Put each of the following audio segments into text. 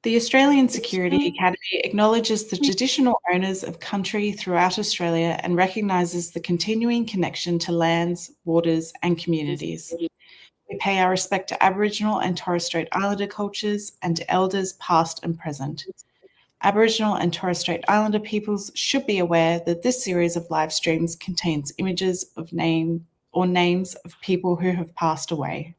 The Australian Security Academy acknowledges the traditional owners of country throughout Australia and recognises the continuing connection to lands, waters and communities. We pay our respect to Aboriginal and Torres Strait Islander cultures and to elders past and present. Aboriginal and Torres Strait Islander peoples should be aware that this series of live streams contains images of names of people who have passed away.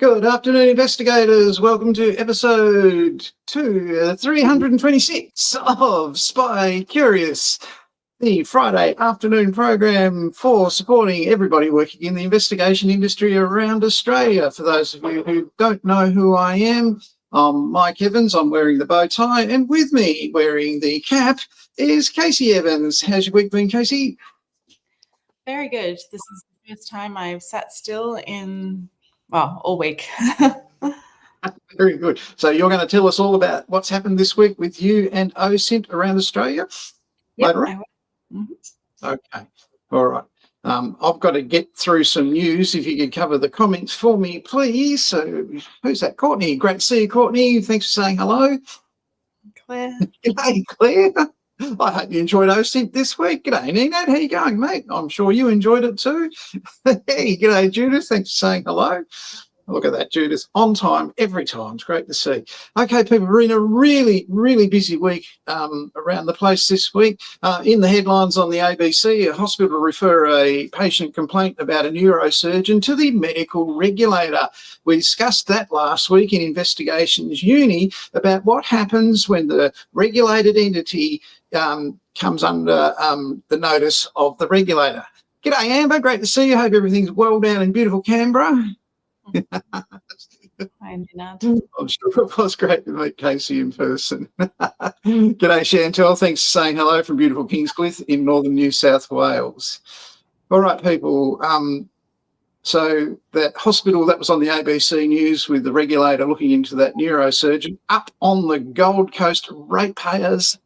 Good afternoon, investigators. Welcome to episode 326 of Spy Curious, the Friday afternoon program for supporting everybody working in the investigation industry around Australia. For those of you who don't know who I am, I'm Mike Evans. I'm wearing the bow tie, and with me wearing the cap is Casey Evans. How's your week been, Casey? Very good. This is the first time I've sat still in all week. Very good. So you're going to tell us all about what's happened this week with you and OSINT around Australia later on? Okay. All right. I've got to get through some news. If you could cover the comments for me, please. So who's that? Courtney. Great to see you, Courtney. Thanks for saying hello. Claire. G'day, Claire. I hope you enjoyed OSINT this week. G'day, Nina. How you going, mate? I'm sure you enjoyed it too. Hey, g'day, Judith. Thanks for saying hello. Look at that, Judith. On time, every time. It's great to see. Okay, people, we're in a really, really busy week around the place this week. In the headlines on the ABC, a hospital refer a patient complaint about a neurosurgeon to the medical regulator. We discussed that last week in Investigations Uni about what happens when the regulated entity comes under the notice of the regulator. G'day, Amber. Great to see you. Hope everything's well down in beautiful Canberra. I'm sure it was great to meet Casey in person. G'day, Chantel. Thanks for saying hello from beautiful Kingscliff in northern New South Wales. All right, people. So that hospital that was on the ABC News with the regulator looking into that neurosurgeon up on the Gold Coast, ratepayers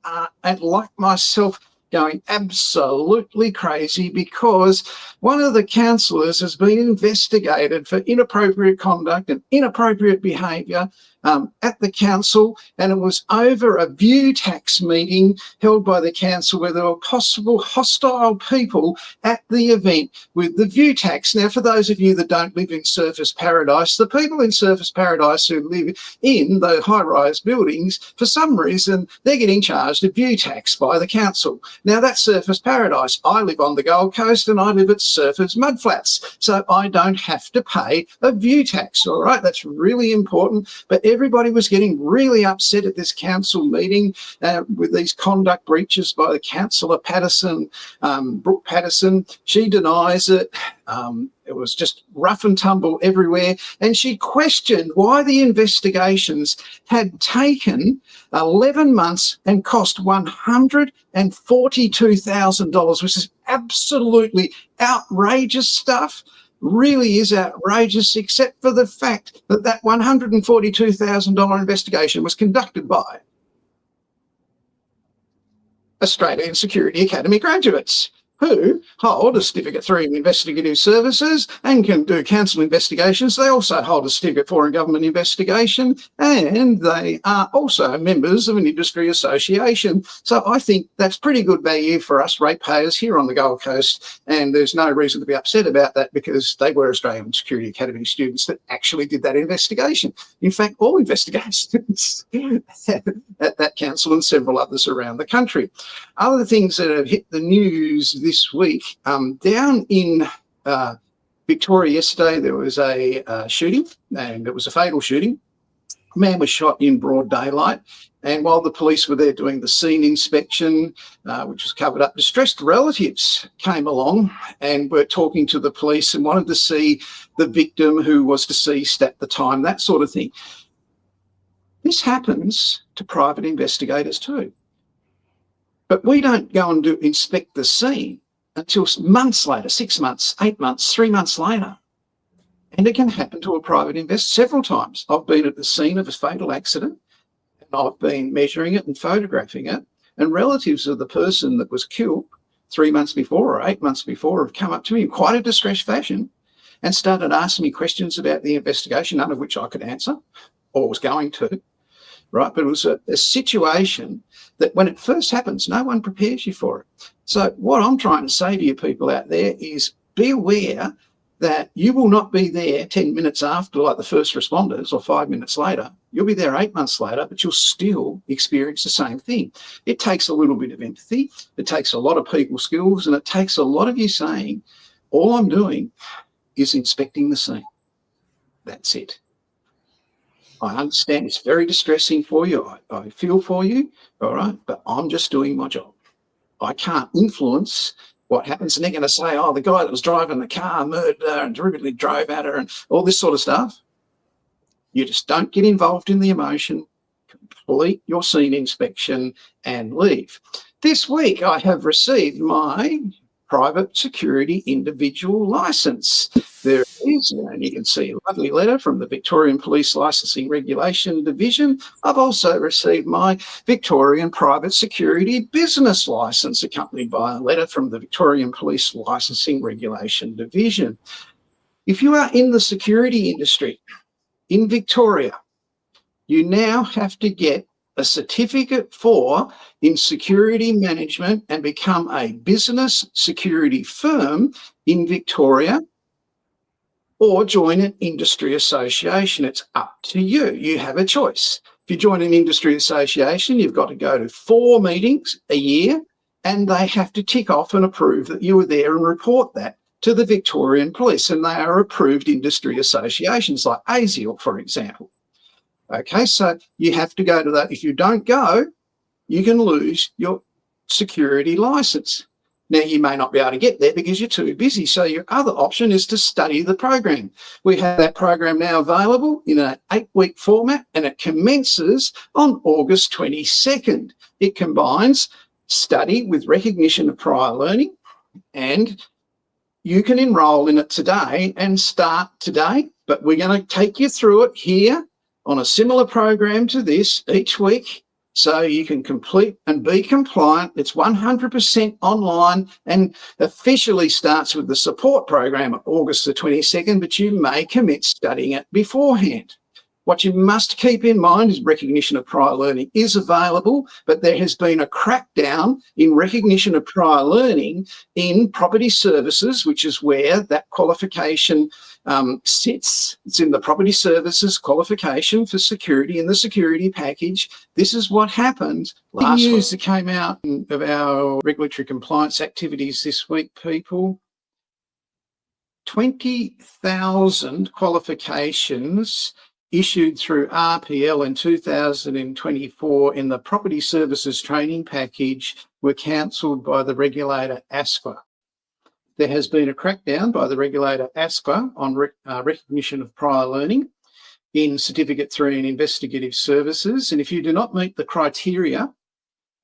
and like myself going absolutely crazy because one of the councillors has been investigated for inappropriate conduct and inappropriate behaviour at the council, and it was over a view tax meeting held by the council where there were possible hostile people at the event with the view tax. Now, for those of you that don't live in Surfers Paradise, the people in Surfers Paradise who live in the high-rise buildings, for some reason, they're getting charged a view tax by the council. Now, that's Surfers Paradise. I live on the Gold Coast and I live at Surfers Mudflats, so I don't have to pay a view tax, all right? That's really important, but everybody was getting really upset at this council meeting with these conduct breaches by the councillor Patterson, Brooke Patterson. She denies it. It was just rough and tumble everywhere. And she questioned why the investigations had taken 11 months and cost $142,000, which is absolutely outrageous stuff. Really is outrageous, except for the fact that that $142,000 investigation was conducted by Australian Security Academy graduates who hold a Certificate 3 in Investigative Services and can do council investigations. They also hold a Certificate 4 in Government Investigation, and they are also members of an industry association. So I think that's pretty good value for us ratepayers here on the Gold Coast, and there's no reason to be upset about that because they were Australian Security Academy students that actually did that investigation. In fact, all investigations at that council and several others around the country. Other things that have hit the news this week, down in Victoria yesterday, there was a shooting, and it was a fatal shooting A man was shot in broad daylight, and while the police were there doing the scene inspection, which was covered up, distressed relatives came along and were talking to the police and wanted to see the victim who was deceased at the time, that sort of thing. This happens to private investigators too. But we don't go and inspect the scene until months later, 6 months, 8 months, 3 months later. And it can happen to a private investigator several times. I've been at the scene of a fatal accident, and I've been measuring it and photographing it, and relatives of the person that was killed 3 months before or 8 months before have come up to me in quite a distressed fashion and started asking me questions about the investigation, none of which I could answer or was going to, right? But it was a situation that when it first happens, no one prepares you for it. So what I'm trying to say to you people out there is be aware that you will not be there 10 minutes after, like the first responders, or 5 minutes later. You'll be there 8 months later, but you'll still experience the same thing. It takes a little bit of empathy. It takes a lot of people skills, and it takes a lot of you saying, all I'm doing is inspecting the scene. That's it. I understand it's very distressing for you. I feel for you, all right, but I'm just doing my job. I can't influence what happens. And they're going to say, oh, the guy that was driving the car murdered her and deliberately drove at her and all this sort of stuff. You just don't get involved in the emotion, complete your scene inspection and leave. This week I have received my private security individual licence. There it is, and you can see a lovely letter from the Victorian Police Licensing Regulation Division. I've also received my Victorian Private Security Business Licence, accompanied by a letter from the Victorian Police Licensing Regulation Division. If you are in the security industry in Victoria, you now have to get a certificate in security management and become a business security firm in Victoria, or join an industry association. It's up to you. You have a choice. If you join an industry association, you've got to go to 4 meetings a year, and they have to tick off and approve that you were there and report that to the Victorian Police, and they are approved industry associations like ASIAL, for example. Okay, so you have to go to that. If you don't go, you can lose your security licence. Now, you may not be able to get there because you're too busy. So your other option is to study the program. We have that program now available in an 8-week format, and it commences on August 22nd. It combines study with recognition of prior learning, and you can enrol in it today and start today, but we're going to take you through it here on a similar program to this each week, so you can complete and be compliant. It's 100% online and officially starts with the support program on August the 22nd, but you may commit studying it beforehand. What you must keep in mind is recognition of prior learning is available, but there has been a crackdown in recognition of prior learning in property services, which is where that qualification sits. It's in the property services qualification for security in the security package. This is what happened last week. News that came out of our regulatory compliance activities this week, people. 20,000 qualifications issued through RPL in 2024 in the property services training package were cancelled by the regulator ASQA. There has been a crackdown by the regulator ASQA on recognition of prior learning in Certificate 3 in investigative services. And if you do not meet the criteria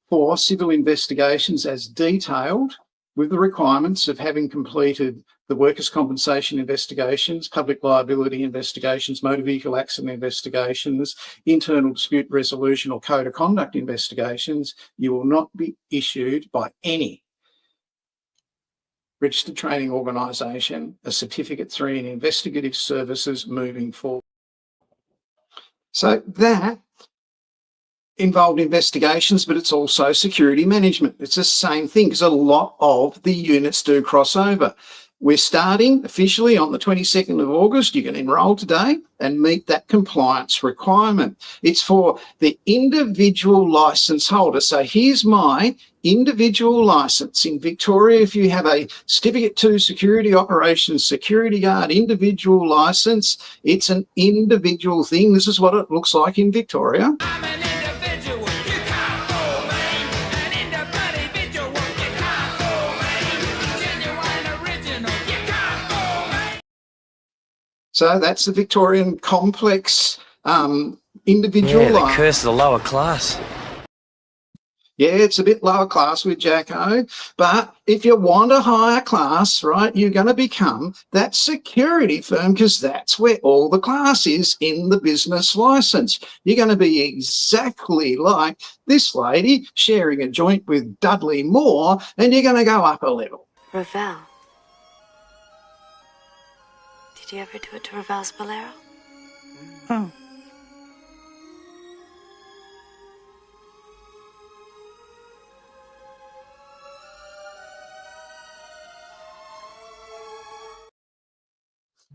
for civil investigations as detailed with the requirements of having completed the workers' compensation investigations, public liability investigations, motor vehicle accident investigations, internal dispute resolution or code of conduct investigations, you will not be issued by any registered training organisation a Certificate 3 in investigative services moving forward. So that involved investigations, but it's also security management. It's the same thing because a lot of the units do cross over. We're starting officially on the 22nd of August. You can enrol today and meet that compliance requirement. It's for the individual licence holder. So here's my individual licence. In Victoria, if you have a Certificate 2 Security Operations Security Guard individual licence, it's an individual thing. This is what it looks like in Victoria. I'm an individual, you can't fool me. An individual, you can't fool me. Genuine original, you can't fool me. So that's the Victorian complex individual Yeah, the licence. curse of the lower class. Yeah, it's a bit lower class with Jacko, but if you want a higher class, right, you're going to become that security firm, because that's where all the class is in the business license. You're going to be exactly like this lady sharing a joint with Dudley Moore, and you're going to go up a level. Ravel. Did you ever do it to Ravel's Bolero? Oh.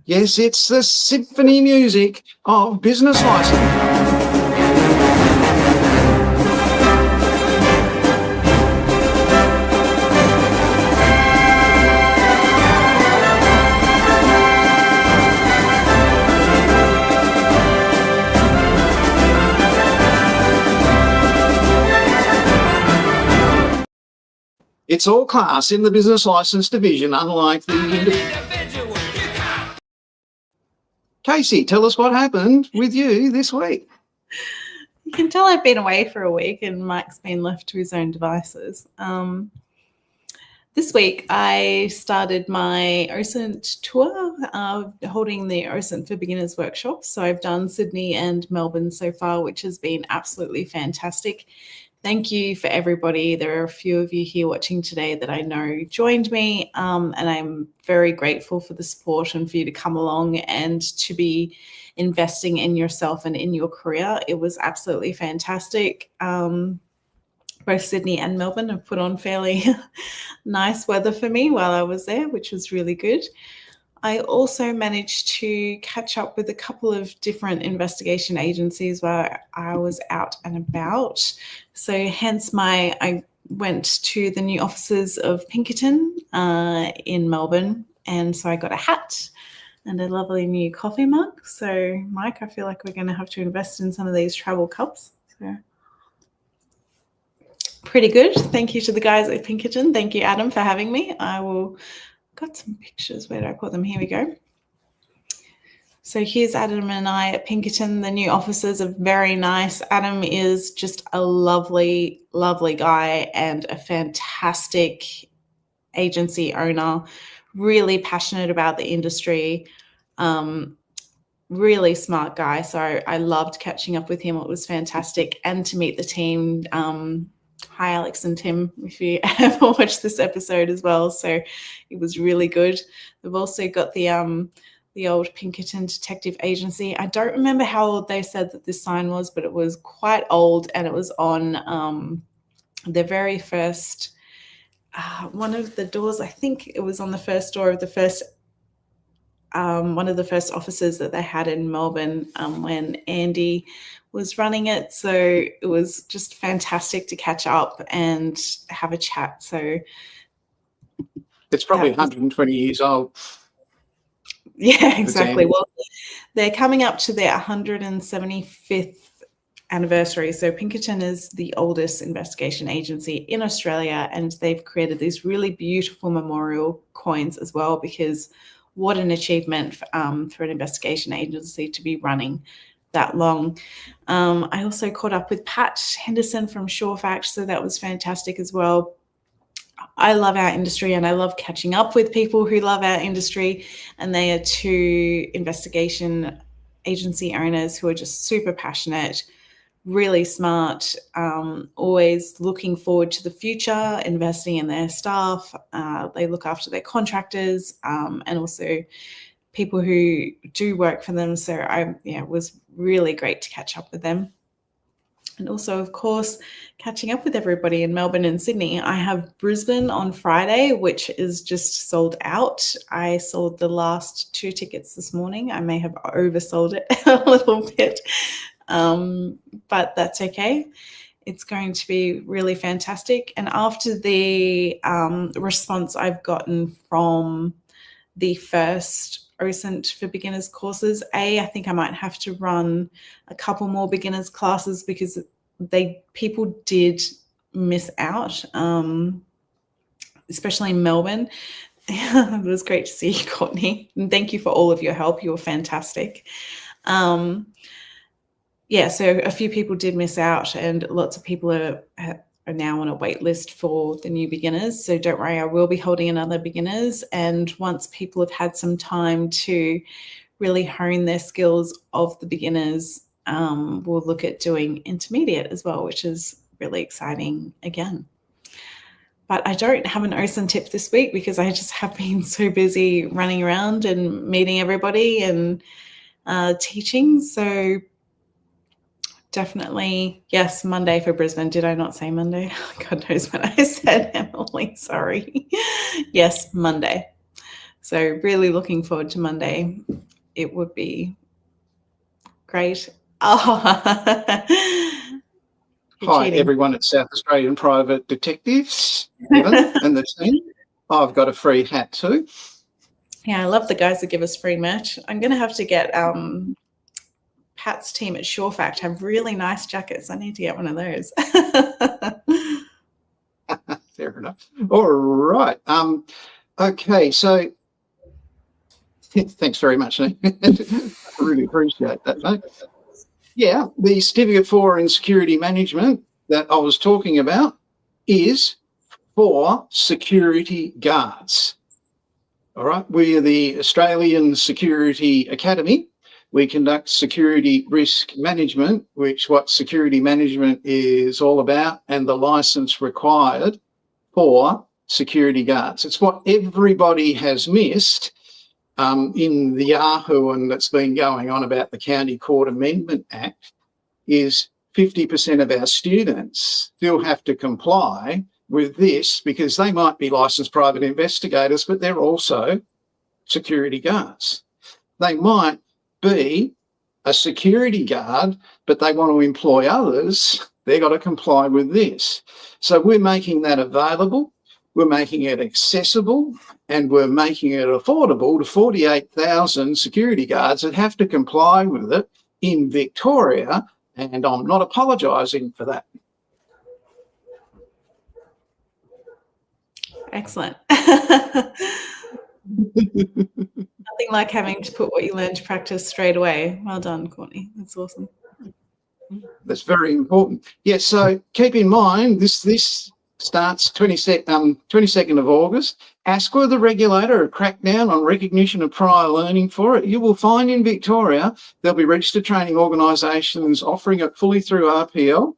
Yes, it's the symphony music of business license. It's all class in the business license division, unlike the Individual, you can't. Casey, tell us what happened with you this week. You can tell I've been away for a week and Mike's been left to his own devices. This week I started my OSINT tour, holding the OSINT for Beginners workshop. So I've done Sydney and Melbourne so far, which has been absolutely fantastic. Thank you for everybody. There are a few of you here watching today that I know joined me, and I'm very grateful for the support and for you to come along and to be investing in yourself and in your career. It was absolutely fantastic. Both Sydney and Melbourne have put on fairly nice weather for me while I was there, which was really good. I also managed to catch up with a couple of different investigation agencies while I was out and about. So hence I went to the new offices of Pinkerton in Melbourne. And so I got a hat and a lovely new coffee mug. So Mike, I feel like we're going to have to invest in some of these travel cups. So pretty good. Thank you to the guys at Pinkerton. Thank you, Adam, for having me. Got some pictures. Where did I put them? Here we go. So here's Adam and I at Pinkerton. The new offices are very nice. Adam is just a lovely, lovely guy and a fantastic agency owner, really passionate about the industry, really smart guy. So I loved catching up with him. It was fantastic. And to meet the team. Hi, Alex and Tim, if you ever watched this episode as well. So it was really good. They've also got the old Pinkerton Detective Agency. I don't remember how old they said that this sign was, but it was quite old, and it was on the very first one of the doors. I think it was on the first door of the first one of the first offices that they had in Melbourne when Andy was running it. So it was just fantastic to catch up and have a chat. So it's probably 120 years old. Yeah, exactly. Well, they're coming up to their 175th anniversary. So Pinkerton is the oldest investigation agency in Australia, and they've created these really beautiful memorial coins as well, because what an achievement for an investigation agency to be running that long. I also caught up with Pat Henderson from Surefact, so that was fantastic as well. I love our industry and I love catching up with people who love our industry, and they are two investigation agency owners who are just super passionate, really smart, always looking forward to the future, investing in their staff. They look after their contractors and also people who do work for them. So it was really great to catch up with them. And also, of course, catching up with everybody in Melbourne and Sydney. I have Brisbane on Friday, which is just sold out. I sold the last 2 tickets this morning. I may have oversold it a little bit, but that's okay. It's going to be really fantastic. And after the response I've gotten from the first OSINT for beginners courses, I think I might have to run a couple more beginners classes because people did miss out, especially in Melbourne. It was great to see you, Courtney, and thank you for all of your help. You were fantastic. Yeah, so a few people did miss out, and lots of people are now on a wait list for the new beginners. So don't worry, I will be holding another beginners. And once people have had some time to really hone their skills of the beginners, we'll look at doing intermediate as well, which is really exciting again. But I don't have an OSINT tip this week because I just have been so busy running around and meeting everybody and teaching. So definitely, yes, Monday for Brisbane. Did I not say Monday? God knows what I said, Emily. Sorry. Yes, Monday. So really looking forward to Monday. It would be great. Oh. Hi, everyone at South Australian Private Detectives, Evan and the team. I've got a free hat too. Yeah, I love the guys that give us free merch. I'm going to have to get Pat's team at Surefact have really nice jackets. I need to get one of those. Fair enough. All right. Okay, so thanks very much, Nick. I really appreciate that, mate. Yeah, the Certificate 4 in Security Management that I was talking about is for security guards. All right, we are the Australian Security Academy. We conduct security risk management, which what security management is all about, and the license required for security guards. It's what everybody has missed in the Yahoo and that's been going on about the County Court Amendment Act is 50% of our students still have to comply with this because they might be licensed private investigators, but they're also security guards. They might be a security guard, but they want to employ others. They've got to comply with this. So we're making that available. We're making it accessible and we're making it affordable to 48,000 security guards that have to comply with it in Victoria, and I'm not apologising for that. Excellent. Nothing like having to put what you learn to practice straight away. Well done, Courtney. That's awesome. That's very important. Yes, so keep in mind this starts 22nd of August. ASQA, the regulator, a crackdown on recognition of prior learning for it. You will find in Victoria there'll be registered training organisations offering it fully through RPL,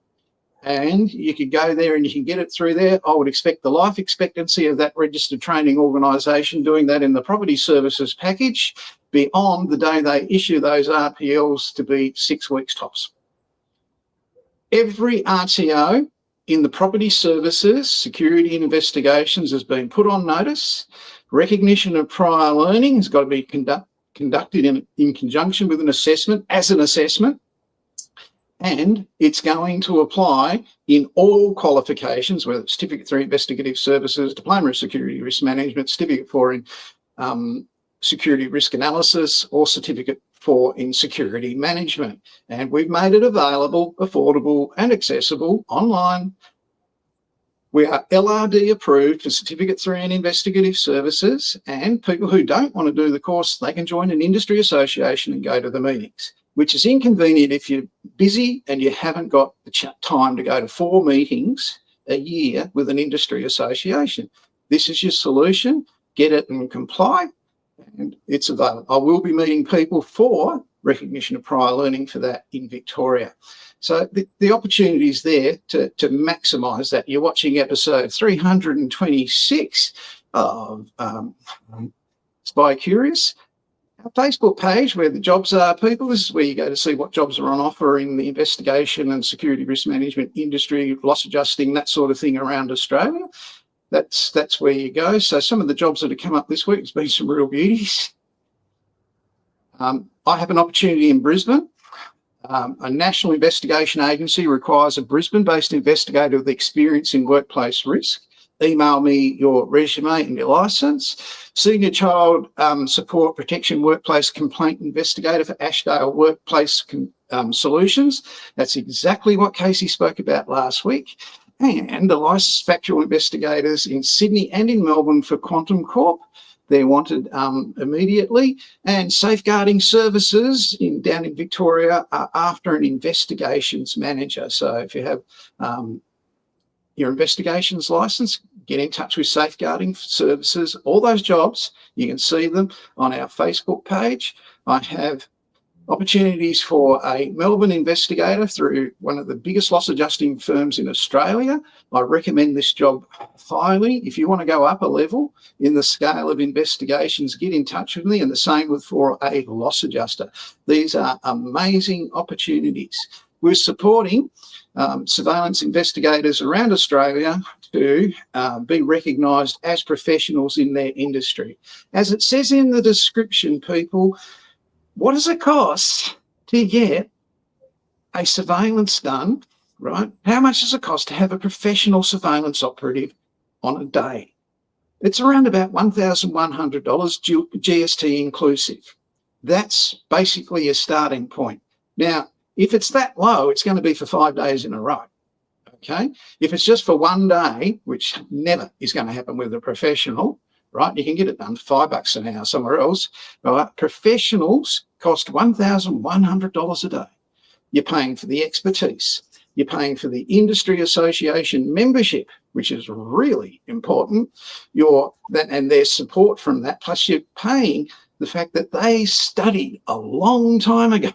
and you can go there and you can get it through there. I would expect the life expectancy of that registered training organisation doing that in the property services package beyond the day they issue those RPLs to be 6 weeks tops. Every RTO in the property services, security and investigations has been put on notice. Recognition of prior learning has got to be conducted in conjunction with an assessment, as an assessment, and it's going to apply in all qualifications, whether it's Certificate 3 Investigative Services, Diploma of Security Risk Management, Certificate 4 in Security Risk Analysis, or Certificate 4 in Security Management. And we've made it available, affordable and accessible online. We are LRD approved for Certificate 3 in Investigative Services, and people who don't want to do the course, they can join an industry association and go to the meetings, which is inconvenient if you're busy and you haven't got the time to go to 4 meetings a year with an industry association. This is your solution. Get it and comply, and it's available. I will be meeting people for recognition of prior learning for that in Victoria. So the opportunity is there to maximise that. You're watching episode 326 of Spy Curious. Our Facebook page where the jobs are, people, this is where you go to see what jobs are on offer in the investigation and security risk management industry, loss adjusting, that sort of thing around Australia. That's where you go. So some of the jobs that have come up this week has been some real beauties. I have an opportunity in Brisbane A national investigation agency requires a Brisbane-based investigator with experience in workplace risk. Email me your resume and your licence. Senior Child Support Protection Workplace Complaint Investigator for Ashdale Workplace Solutions. That's exactly what Casey spoke about last week. And the licensed factual investigators in Sydney and in Melbourne for Quantum Corp. They're wanted immediately. And safeguarding services down in Victoria are after an investigations manager. So if you have your investigations license, get in touch with safeguarding services. All those jobs, you can see them on our Facebook page. I have opportunities for a Melbourne investigator through one of the biggest loss adjusting firms in Australia. I recommend this job highly. If you want to go up a level in the scale of investigations, get in touch with me, and the same with for a loss adjuster. These are amazing opportunities. We're supporting surveillance investigators around Australia to be recognised as professionals in their industry. As it says in the description, people, what does it cost to get a surveillance done, right? How much does it cost to have a professional surveillance operative on a day? It's around about $1,100 GST inclusive. That's basically a starting point. Now, if it's that low, it's going to be for 5 days in a row, okay? If it's just for 1 day, which never is going to happen with a professional, right? You can get it done for $5 an hour somewhere else. Right? Professionals cost $1,100 a day. You're paying for the expertise. You're paying for the industry association membership, which is really important. And their support from that. Plus, you're paying the fact that they studied a long time ago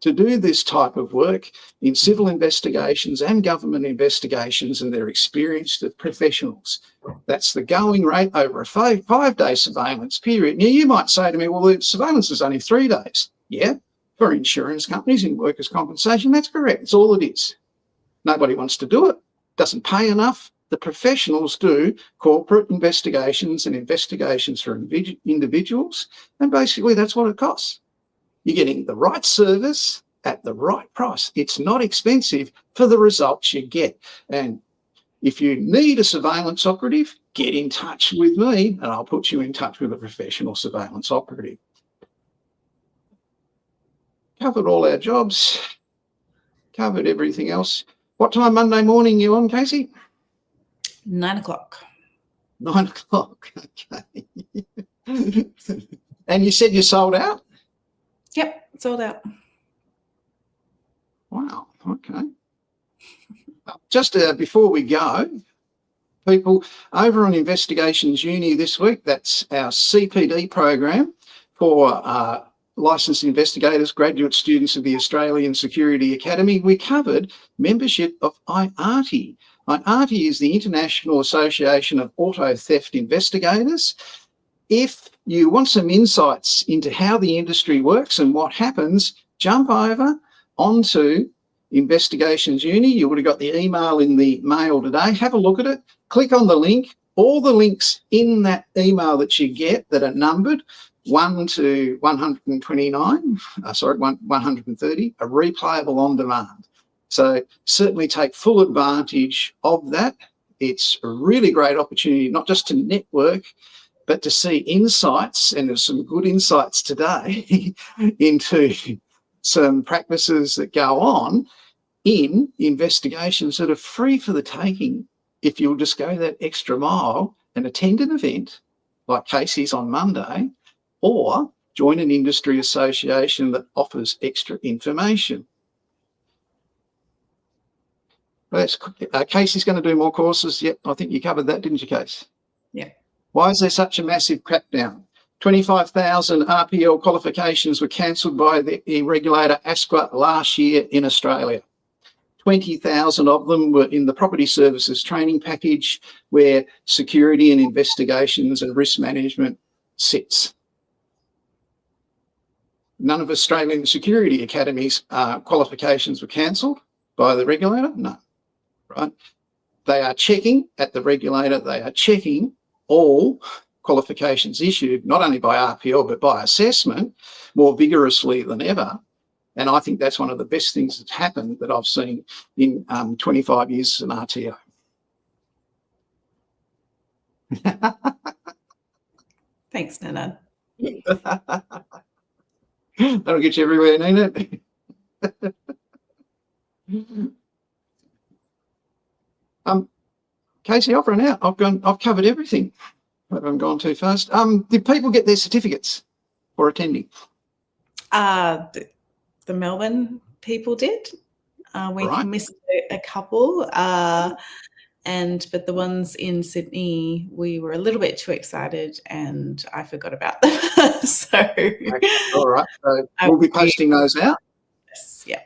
to do this type of work in civil investigations and government investigations, and they're experienced professionals. That's the going rate over a five-day surveillance period. Now, you might say to me, well, the surveillance is only 3 days. Yeah, for insurance companies in workers' compensation, that's correct. It's all it is. Nobody wants to do it. Doesn't pay enough. The professionals do corporate investigations and investigations for individuals, and basically that's what it costs. You're getting the right service at the right price. It's not expensive for the results you get. And if you need a surveillance operative, get in touch with me and I'll put you in touch with a professional surveillance operative. Covered all our jobs, covered everything else. What time Monday morning you on, Casey? 9 o'clock. 9 o'clock, okay. And you said you sold out? Yep, sold out. Wow, okay. Just before we go, people, over on Investigations Uni this week, that's our CPD program for licensed investigators, graduate students of the Australian Security Academy. We covered membership of IATI. IATI is the International Association of Auto Theft Investigators. If you want some insights into how the industry works and what happens, jump over onto Investigations Uni. You would have got the email in the mail today. Have a look at it. Click on the link. All the links in that email that you get that are numbered 1 to 129, 130, are replayable on demand. So certainly take full advantage of that. It's a really great opportunity, not just to network, but to see insights, and there's some good insights today into some practices that go on in investigations that are free for the taking if you'll just go that extra mile and attend an event like Casey's on Monday, or join an industry association that offers extra information. Casey's going to do more courses. Yep, I think you covered that, didn't you, Case? Yeah. Why is there such a massive crackdown? 25,000 RPL qualifications were cancelled by the regulator ASQA last year in Australia. 20,000 of them were in the property services training package where security and investigations and risk management sits. None of Australian Security Academy's qualifications were cancelled by the regulator? No, right? They are checking at the regulator, they are checking all qualifications issued, not only by RPL, but by assessment, more vigorously than ever. And I think that's one of the best things that's happened that I've seen in 25 years as an RTO. Thanks, Nana. That'll get you everywhere, Nina. Casey, I've run out. I've covered everything. I haven't gone too fast. Did people get their certificates for attending? The Melbourne people did. We Right. missed a couple, but the ones in Sydney, we were a little bit too excited, and I forgot about them. So, All right. So we'll be posting those out. yes, yeah.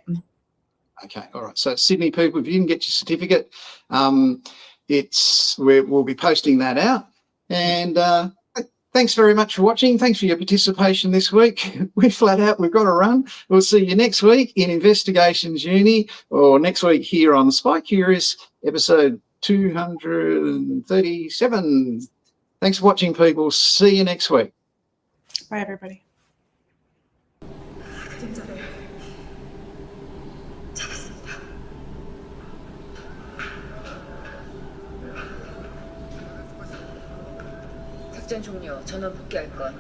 Okay. All right. So Sydney people, if you didn't get your certificate, we'll be posting that out. And thanks very much for watching. Thanks for your participation this week. We're flat out. We've got to run. We'll see you next week in Investigations Uni, or next week here on Spy Curious, episode 237. Thanks for watching, people. See you next week. Bye, everybody. 작전 종료. 전원 복귀할 것.